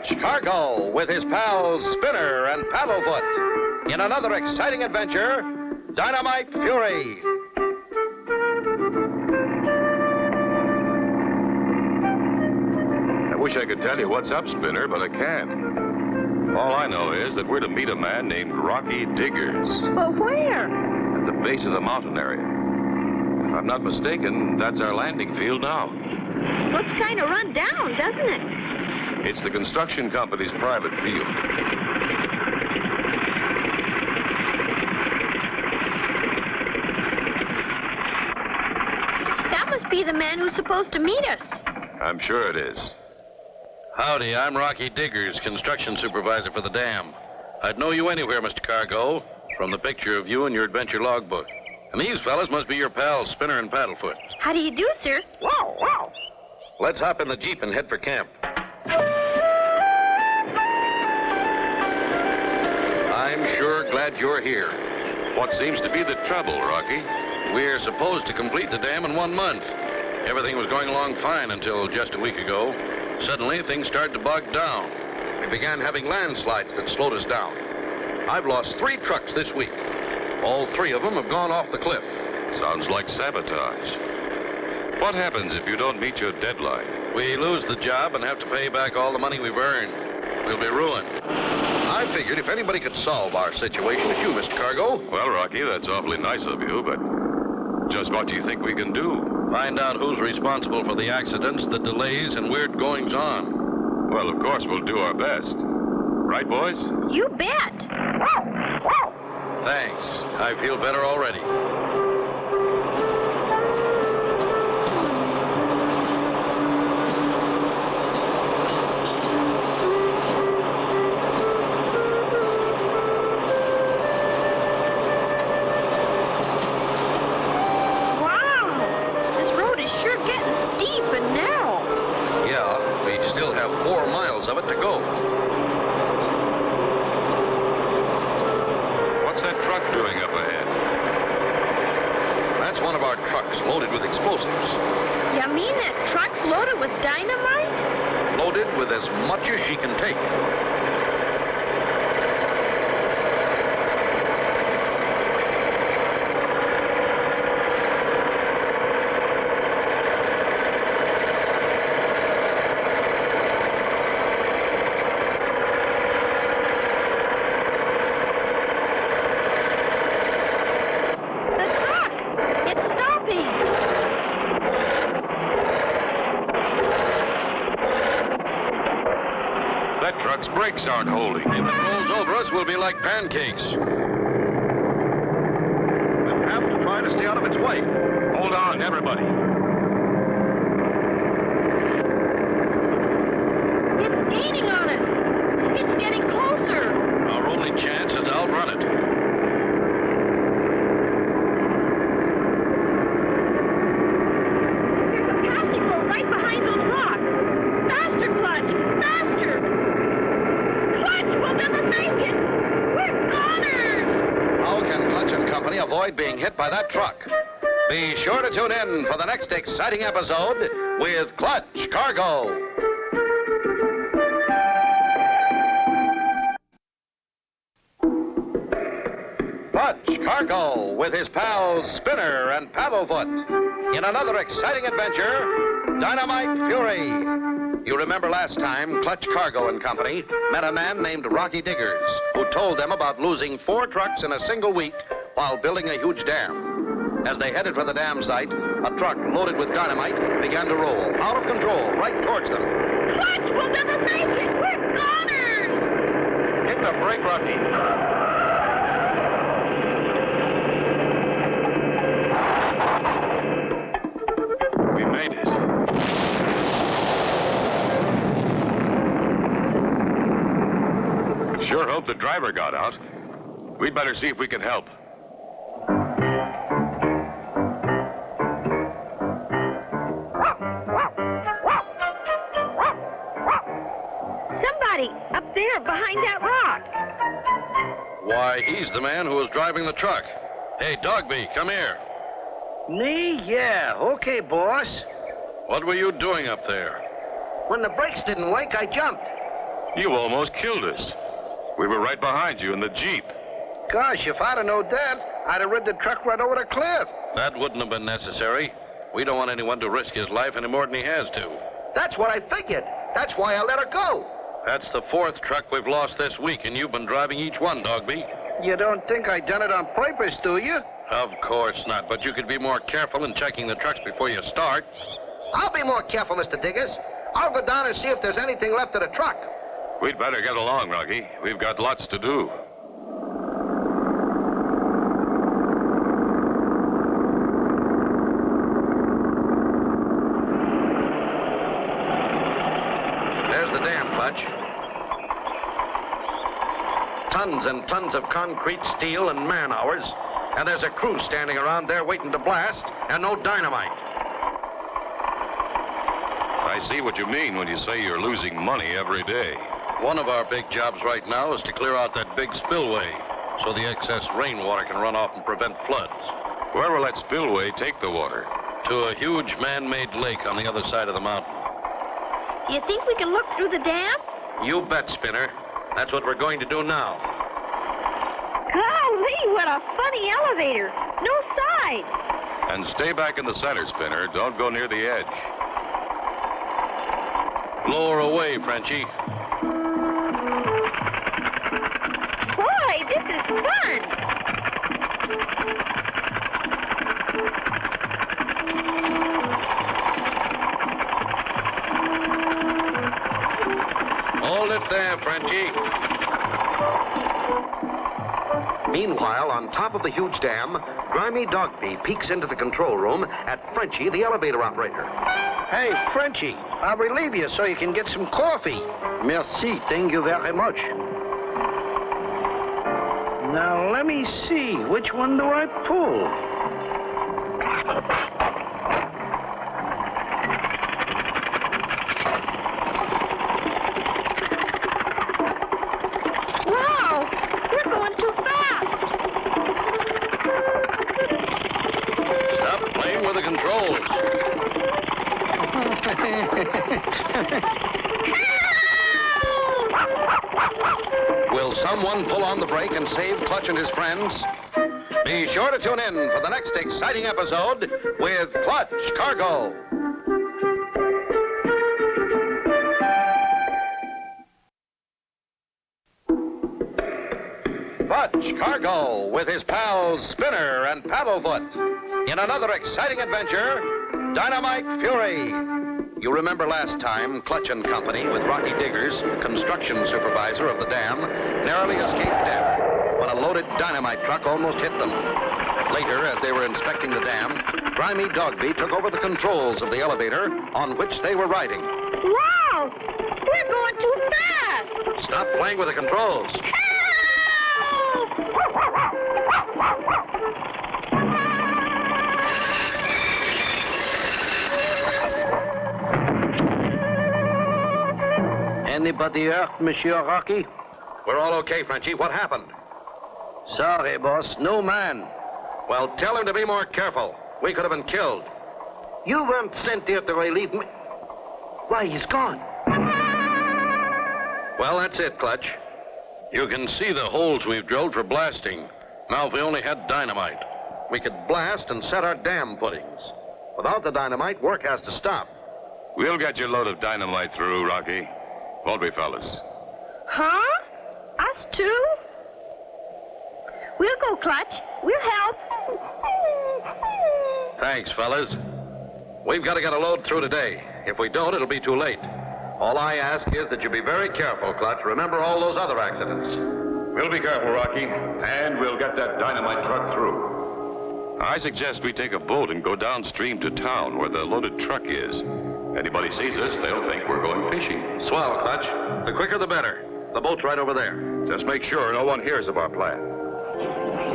Clutch Cargo with his pals Spinner and Paddlefoot in another exciting adventure, Dynamite Fury. I wish I could tell you what's up, Spinner, but I can't. All I know is that we're to meet a man named Rocky Diggers. But where? At the base of the mountain area. If I'm not mistaken, that's our landing field now. Looks kind of run down, doesn't it? It's the construction company's private field. That must be the man who's supposed to meet us. I'm sure it is. Howdy, I'm Rocky Diggers, construction supervisor for the dam. I'd know you anywhere, Mr. Cargo, from the picture of you in your adventure logbook. And these fellas must be your pals, Spinner and Paddlefoot. How do you do, sir? Wow, wow. Let's hop in the Jeep and head for camp. I'm sure glad you're here. What seems to be the trouble, Rocky? We're supposed to complete the dam in 1 month. Everything was going along fine until just a week ago. Suddenly, things started to bog down. We began having landslides that slowed us down. I've lost 3 trucks this week. All 3 of them have gone off the cliff. Sounds like sabotage. What happens if you don't meet your deadline? We lose the job and have to pay back all the money we've earned. We'll be ruined. I figured if anybody could solve our situation, it's you, Mr. Cargo. Well, Rocky, that's awfully nice of you, but just what do you think we can do? Find out who's responsible for the accidents, the delays, and weird goings-on. Well, of course, we'll do our best. Right, boys? You bet. Thanks. I feel better already. Loaded with explosives. You mean that truck's loaded with dynamite? Loaded with as much as she can take. Truck's brakes aren't holding. If it rolls over us, we'll be like pancakes. We'll have to try to stay out of its way. Hold on, everybody. It's gaining on us. It's getting closer. Our only chance is to outrun it. There's a passing road right behind those rocks. Faster, Clutch! Faster! We'll never make it! We're goners! How can Clutch and Company avoid being hit by that truck? Be sure to tune in for the next exciting episode with Clutch Cargo. Clutch Cargo with his pals Spinner and Paddlefoot in another exciting adventure, Dynamite Fury. You remember last time, Clutch Cargo and Company met a man named Rocky Diggers, who told them about losing 4 trucks in a single week while building a huge dam. As they headed for the dam site, a truck loaded with dynamite began to roll, out of control, right towards them. Clutch, we'll never make it! We're goners! Hit the brake, Rocky. We made it. Sure hope the driver got out. We'd better see if we can help. Somebody up there behind that rock. Why, he's the man who was driving the truck. Hey, Dogby, come here. Me? Yeah. Okay, boss. What were you doing up there? When the brakes didn't work, I jumped. You almost killed us. We were right behind you in the Jeep. Gosh, if I'd have known that, I'd have rid the truck right over the cliff. That wouldn't have been necessary. We don't want anyone to risk his life any more than he has to. That's what I figured. That's why I let her go. That's the fourth truck we've lost this week, and you've been driving each one, Dogby. You don't think I done it on purpose, do you? Of course not, but you could be more careful in checking the trucks before you start. I'll be more careful, Mr. Diggers. I'll go down and see if there's anything left of the truck. We'd better get along, Rocky. We've got lots to do. There's the dam, Clutch. Tons and tons of concrete, steel, and man-hours. And there's a crew standing around there waiting to blast, and no dynamite. I see what you mean when you say you're losing money every day. One of our big jobs right now is to clear out that big spillway so the excess rainwater can run off and prevent floods. Where will that spillway take the water? To a huge man-made lake on the other side of the mountain. You think we can look through the dam? You bet, Spinner. That's what we're going to do now. Golly, what a funny elevator. No side. And stay back in the center, Spinner. Don't go near the edge. Lower away, Frenchie. Boy, this is fun. Hold it there, Frenchie. Meanwhile, on top of the huge dam, Grimy Dogby peeks into the control room at Frenchie, the elevator operator. Hey, Frenchie, I'll relieve you so you can get some coffee. Merci, thank you very much. Now, let me see. Which one do I pull? Wow, we're going too fast. Stop playing with the controls. Will someone pull on the brake and save Clutch and his friends? Be sure to tune in for the next exciting episode with Clutch Cargo. Clutch Cargo with his pals Spinner and Paddlefoot in another exciting adventure, Dynamite Fury. You remember last time, Clutch and Company, with Rocky Diggers, construction supervisor of the dam, narrowly escaped death when a loaded dynamite truck almost hit them. Later, as they were inspecting the dam, Grimy Dogby took over the controls of the elevator on which they were riding. Wow, we're going too fast. Stop playing with the controls. Anybody hurt, Monsieur Rocky? We're all okay, Frenchie. What happened? Sorry, boss. No man. Well, tell him to be more careful. We could have been killed. You weren't sent here to relieve me. Why, he's gone. Well, that's it, Clutch. You can see the holes we've drilled for blasting. Now, if we only had dynamite, we could blast and set our dam footings. Without the dynamite, work has to stop. We'll get your load of dynamite through, Rocky. Won't we, fellas? Huh? Us too? We'll go, Clutch. We'll help. Thanks, fellas. We've got to get a load through today. If we don't, it'll be too late. All I ask is that you be very careful, Clutch. Remember all those other accidents. We'll be careful, Rocky, and we'll get that dynamite truck through. I suggest we take a boat and go downstream to town where the loaded truck is. Anybody sees us, they'll think we're going fishing. Swell, Clutch. The quicker the better. The boat's right over there. Just make sure no one hears of our plan.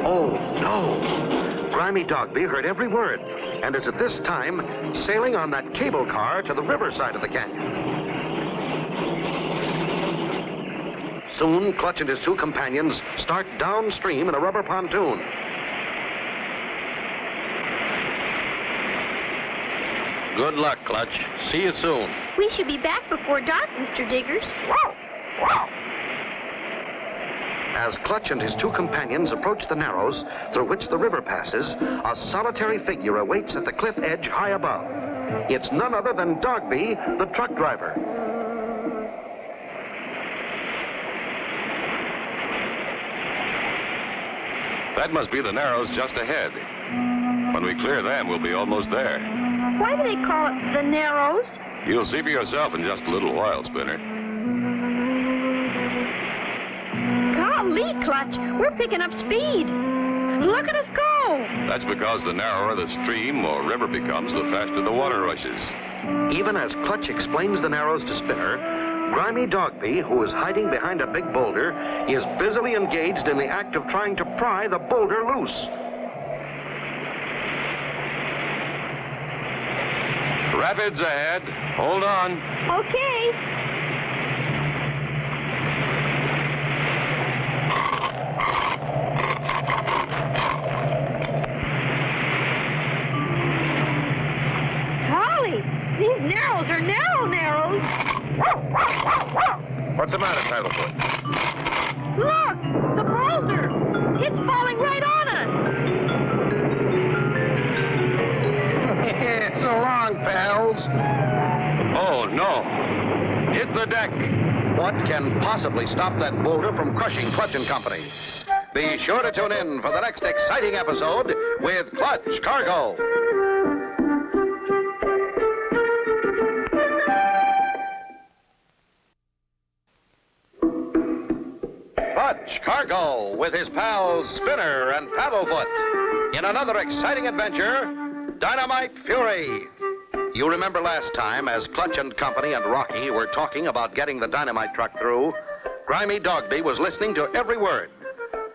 Oh, no. Grimy Dogby heard every word and is at this time sailing on that cable car to the riverside of the canyon. Soon, Clutch and his two companions start downstream in a rubber pontoon. Good luck, Clutch. See you soon. We should be back before dark, Mr. Diggers. As Clutch and his two companions approach the narrows through which the river passes, a solitary figure awaits at the cliff edge high above. It's none other than Dogby, the truck driver. That must be the narrows just ahead. When we clear them, we'll be almost there. Why do they call it the Narrows? You'll see for yourself in just a little while, Spinner. Golly, Clutch, we're picking up speed. Look at us go. That's because the narrower the stream or river becomes, the faster the water rushes. Even as Clutch explains the narrows to Spinner, grimy Dogby, who is hiding behind a big boulder, is busily engaged in the act of trying to pry the boulder loose. Rapids ahead. Hold on. Okay. Golly, these narrows are narrows. What's the matter, Paddlefoot? Look, the boulder. It's falling right on us. So long, pals. Oh, no. Hit the deck. What can possibly stop that boulder from crushing Clutch and Company? Be sure to tune in for the next exciting episode with Clutch Cargo. Clutch Cargo with his pals Spinner and Paddlefoot in another exciting adventure, Dynamite Fury. You remember last time, as Clutch and Company and Rocky were talking about getting the dynamite truck through, grimy Dogby was listening to every word.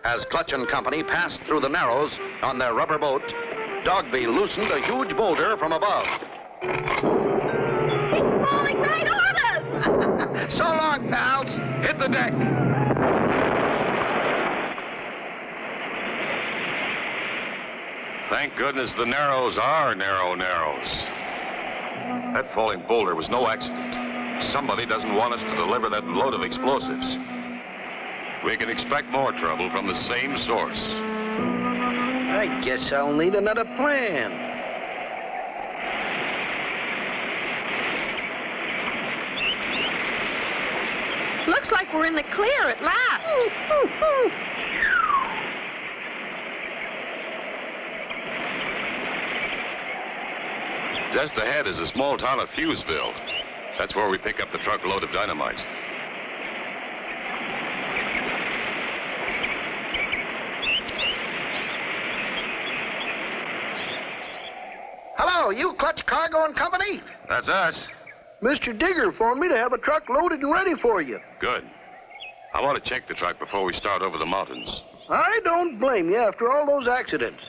As Clutch and Company passed through the narrows on their rubber boat, Dogby loosened a huge boulder from above. It's falling right on us. So long, pals. Hit the deck. Thank goodness the narrows are narrows. That falling boulder was no accident. Somebody doesn't want us to deliver that load of explosives. We can expect more trouble from the same source. I guess I'll need another plan. Looks like we're in the clear at last. Just ahead is a small town of Fuseville. That's where we pick up the truckload of dynamite. Hello, you Clutch Cargo and Company? That's us. Mr. Digger phoned me to have a truck loaded and ready for you. Good. I want to check the truck before we start over the mountains. I don't blame you after all those accidents.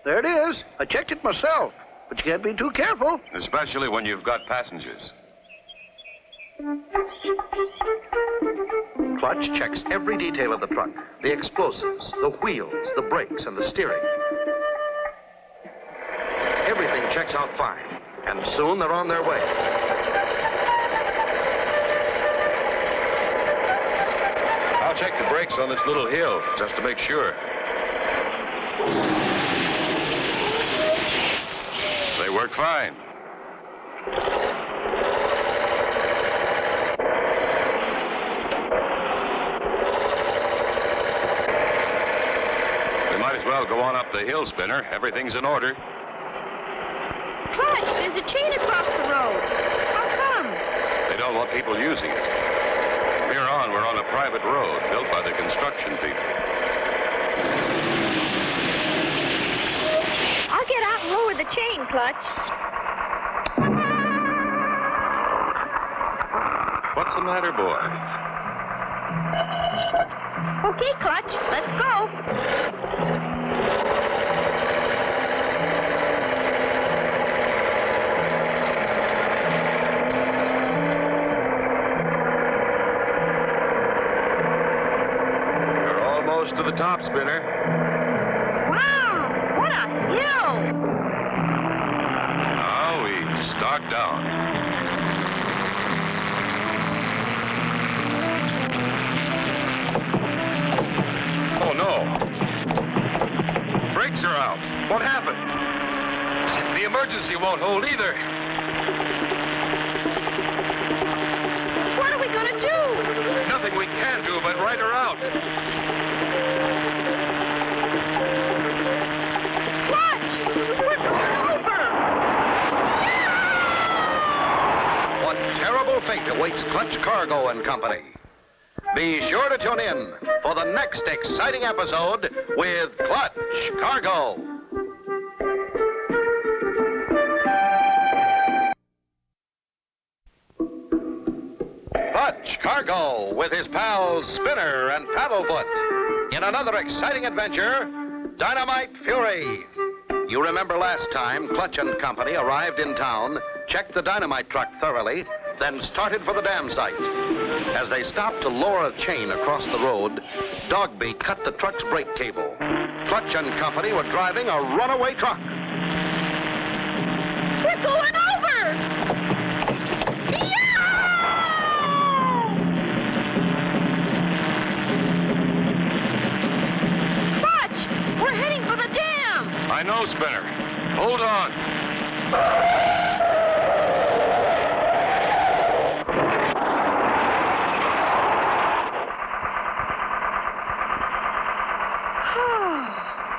There it is. I checked it myself. But you can't be too careful. Especially when you've got passengers. Clutch checks every detail of the truck, the explosives, the wheels, the brakes, and the steering. Everything checks out fine, and soon they're on their way. I'll check the brakes on this little hill, just to make sure. They work fine. We might as well go on up the hill, Spinner. Everything's in order. Clutch, there's a chain across the road. How come? They don't want people using it. From here on, we're on a private road built by the construction people. I'll get out and lower the chain, Clutch. What's the matter, boy? Okay, Clutch, let's go. We're almost to the top, Spinner. Wow, what a hill! Now we start down. What happened? The emergency won't hold either. What are we going to do? Nothing we can do but ride her out. Clutch! We're going over! What terrible fate awaits Clutch Cargo and Company? Be sure to tune in for the next exciting episode with Clutch Cargo. Clutch Cargo with his pals Spinner and Paddlefoot in another exciting adventure, Dynamite Fury. You remember last time Clutch and Company arrived in town, checked the dynamite truck thoroughly, then started for the dam site. As they stopped to lower a chain across the road, Dogby cut the truck's brake cable. Clutch and Company were driving a runaway truck. We're going over! Yeah! Clutch! We're heading for the dam! I know, Spinner. Hold on.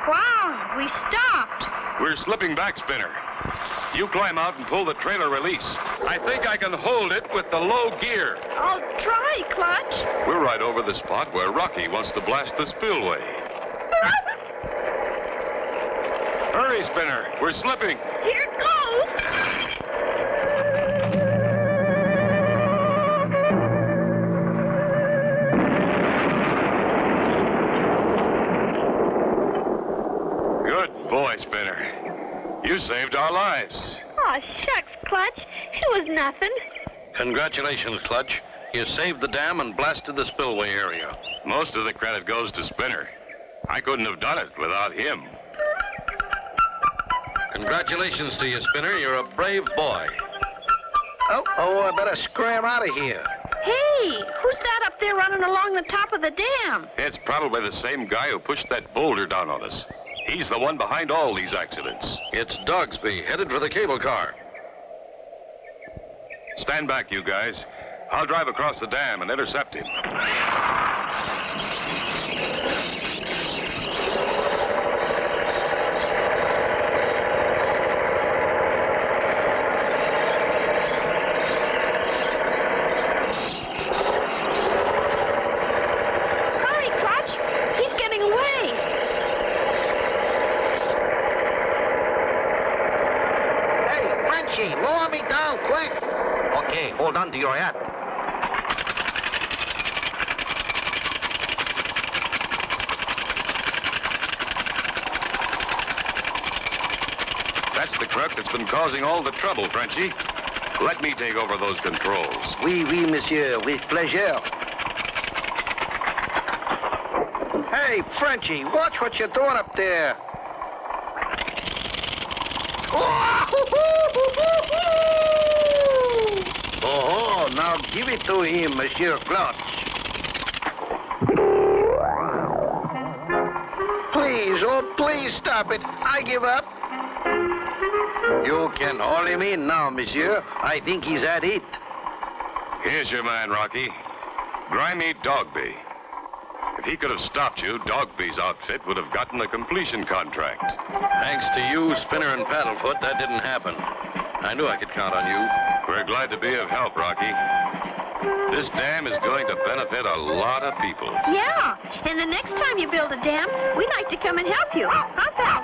Wow, we stopped. We're slipping back, Spinner. You climb out and pull the trailer release. I think I can hold it with the low gear. I'll try, Clutch. We're right over the spot where Rocky wants to blast the spillway. Hurry, Spinner. We're slipping. Here it goes. Good boy, Spinner. You saved our lives. Aw, shucks, Clutch. It was nothing. Congratulations, Clutch. You saved the dam and blasted the spillway area. Most of the credit goes to Spinner. I couldn't have done it without him. Congratulations to you, Spinner. You're a brave boy. I better scram out of here. Hey, who's that up there running along the top of the dam? It's probably the same guy who pushed that boulder down on us. He's the one behind all these accidents. It's Dogsby, headed for the cable car. Stand back, you guys. I'll drive across the dam and intercept him. Hurry, Clutch. He's getting away. Hey, Frenchie, lower me down quick. Okay, hold on to your hat. That's the crook that's been causing all the trouble, Frenchie. Let me take over those controls. Oui, monsieur, with pleasure. Hey, Frenchie, watch what you're doing up there. Oh, now give it to him, Monsieur Clutch. Please, please stop it. I give up. You can haul him in now, monsieur. I think he's at it. Here's your man, Rocky. Grimy Dogby. If he could have stopped you, Dogby's outfit would have gotten the completion contract. Thanks to you, Spinner and Paddlefoot, that didn't happen. I knew I could count on you. We're glad to be of help, Rocky. This dam is going to benefit a lot of people. Yeah, and the next time you build a dam, we'd like to come and help you. Huh, pal?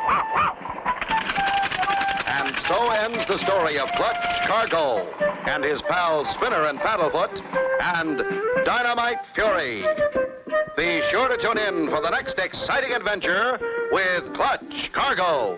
And so ends the story of Clutch Cargo and his pals Spinner and Paddlefoot and Dynamite Fury. Be sure to tune in for the next exciting adventure with Clutch Cargo.